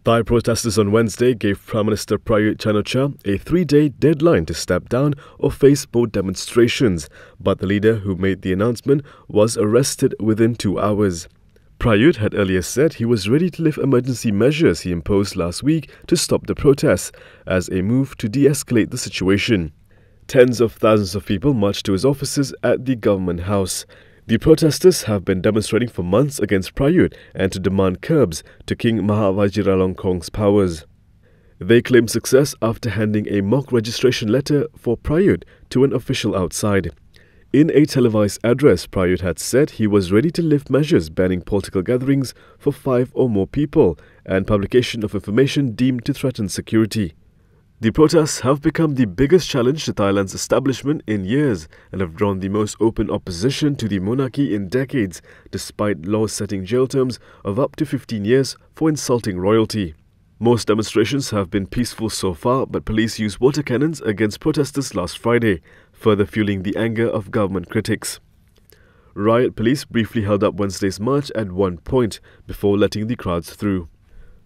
Thai protesters on Wednesday gave Prime Minister Prayuth Chan-ocha a 3-day deadline to step down or face more demonstrations, but the leader who made the announcement was arrested within 2 hours. Prayuth had earlier said he was ready to lift emergency measures he imposed last week to stop the protests as a move to de-escalate the situation. Tens of thousands of people marched to his offices at the government house. The protesters have been demonstrating for months against Prayuth and to demand curbs to King Maha Vajiralongkorn's powers. They claim success after handing a mock registration letter for Prayuth to an official outside. In a televised address, Prayuth had said he was ready to lift measures banning political gatherings for 5 or more people and publication of information deemed to threaten security. The protests have become the biggest challenge to Thailand's establishment in years and have drawn the most open opposition to the monarchy in decades, despite laws setting jail terms of up to 15 years for insulting royalty. Most demonstrations have been peaceful so far, but police used water cannons against protesters last Friday, further fueling the anger of government critics. Riot police briefly held up Wednesday's march at one point before letting the crowds through.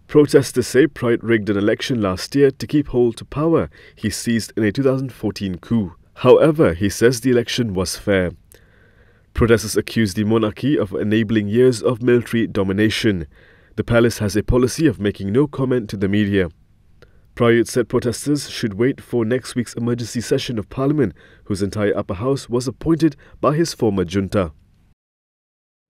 Protesters say Prayuth rigged an election last year to keep hold to power he seized in a 2014 coup. However, he says the election was fair. Protesters accuse the monarchy of enabling years of military domination. The palace has a policy of making no comment to the media. Prayuth said protesters should wait for next week's emergency session of parliament, whose entire upper house was appointed by his former junta.